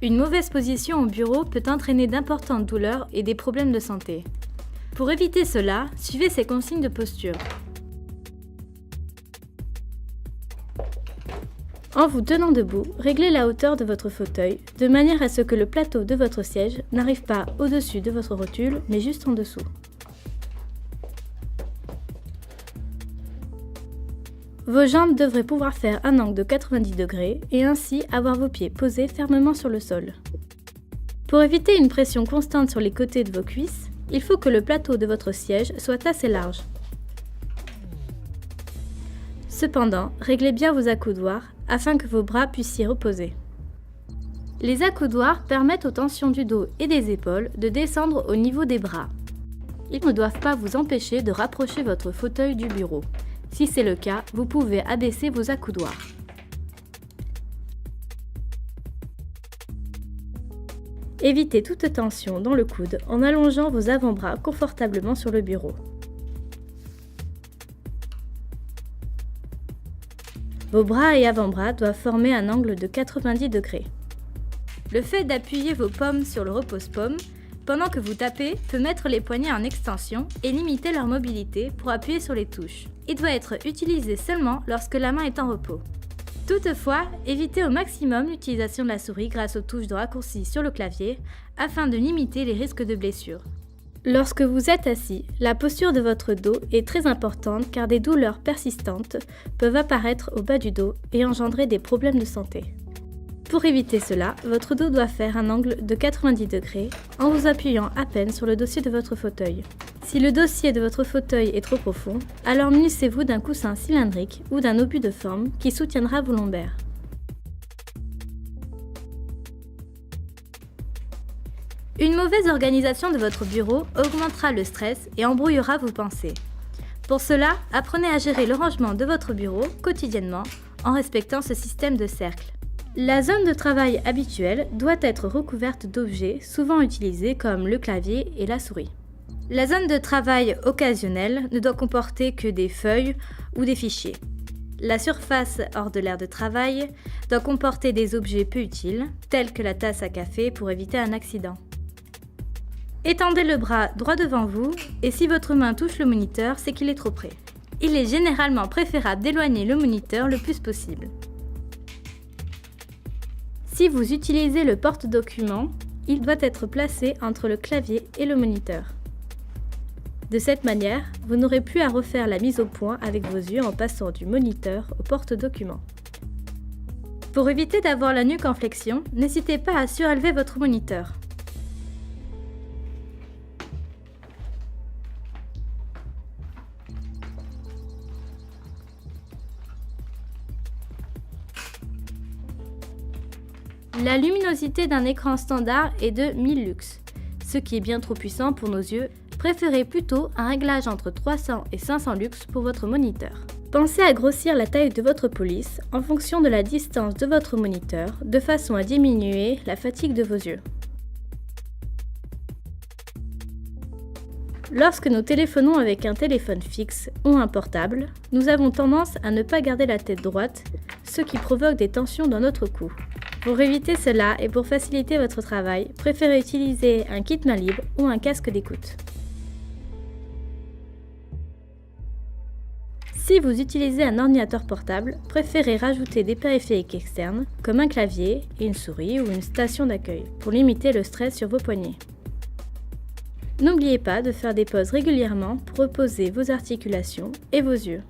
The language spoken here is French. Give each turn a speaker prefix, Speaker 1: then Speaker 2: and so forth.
Speaker 1: Une mauvaise position au bureau peut entraîner d'importantes douleurs et des problèmes de santé. Pour éviter cela, suivez ces consignes de posture. En vous tenant debout, réglez la hauteur de votre fauteuil de manière à ce que le plateau de votre siège n'arrive pas au-dessus de votre rotule, mais juste en dessous. Vos jambes devraient pouvoir faire un angle de 90 degrés et ainsi avoir vos pieds posés fermement sur le sol. Pour éviter une pression constante sur les côtés de vos cuisses, il faut que le plateau de votre siège soit assez large. Cependant, réglez bien vos accoudoirs afin que vos bras puissent s'y reposer. Les accoudoirs permettent aux tensions du dos et des épaules de descendre au niveau des bras. Ils ne doivent pas vous empêcher de rapprocher votre fauteuil du bureau. Si c'est le cas, vous pouvez abaisser vos accoudoirs. Évitez toute tension dans le coude en allongeant vos avant-bras confortablement sur le bureau. Vos bras et avant-bras doivent former un angle de 90 degrés. Le fait d'appuyer vos paumes sur le repose-paume pendant que vous tapez peut mettre les poignets en extension et limiter leur mobilité pour appuyer sur les touches. Il doit être utilisé seulement lorsque la main est en repos. Toutefois, évitez au maximum l'utilisation de la souris grâce aux touches de raccourci sur le clavier afin de limiter les risques de blessures. Lorsque vous êtes assis, la posture de votre dos est très importante car des douleurs persistantes peuvent apparaître au bas du dos et engendrer des problèmes de santé. Pour éviter cela, votre dos doit faire un angle de 90 degrés en vous appuyant à peine sur le dossier de votre fauteuil. Si le dossier de votre fauteuil est trop profond, alors munissez-vous d'un coussin cylindrique ou d'un obus de forme qui soutiendra vos lombaires. Une mauvaise organisation de votre bureau augmentera le stress et embrouillera vos pensées. Pour cela, apprenez à gérer le rangement de votre bureau quotidiennement en respectant ce système de cercle. La zone de travail habituelle doit être recouverte d'objets souvent utilisés comme le clavier et la souris. La zone de travail occasionnelle ne doit comporter que des feuilles ou des fichiers. La surface hors de l'aire de travail doit comporter des objets peu utiles, tels que la tasse à café pour éviter un accident. Étendez le bras droit devant vous et si votre main touche le moniteur, c'est qu'il est trop près. Il est généralement préférable d'éloigner le moniteur le plus possible. Si vous utilisez le porte-documents, il doit être placé entre le clavier et le moniteur. De cette manière, vous n'aurez plus à refaire la mise au point avec vos yeux en passant du moniteur au porte-documents. Pour éviter d'avoir la nuque en flexion, n'hésitez pas à surélever votre moniteur. La luminosité d'un écran standard est de 1000 lux, ce qui est bien trop puissant pour nos yeux. Préférez plutôt un réglage entre 300 et 500 lux pour votre moniteur. Pensez à grossir la taille de votre police en fonction de la distance de votre moniteur, de façon à diminuer la fatigue de vos yeux. Lorsque nous téléphonons avec un téléphone fixe ou un portable, nous avons tendance à ne pas garder la tête droite, ce qui provoque des tensions dans notre cou. Pour éviter cela et pour faciliter votre travail, préférez utiliser un kit main libre ou un casque d'écoute. Si vous utilisez un ordinateur portable, préférez rajouter des périphériques externes comme un clavier, une souris ou une station d'accueil pour limiter le stress sur vos poignets. N'oubliez pas de faire des pauses régulièrement pour reposer vos articulations et vos yeux.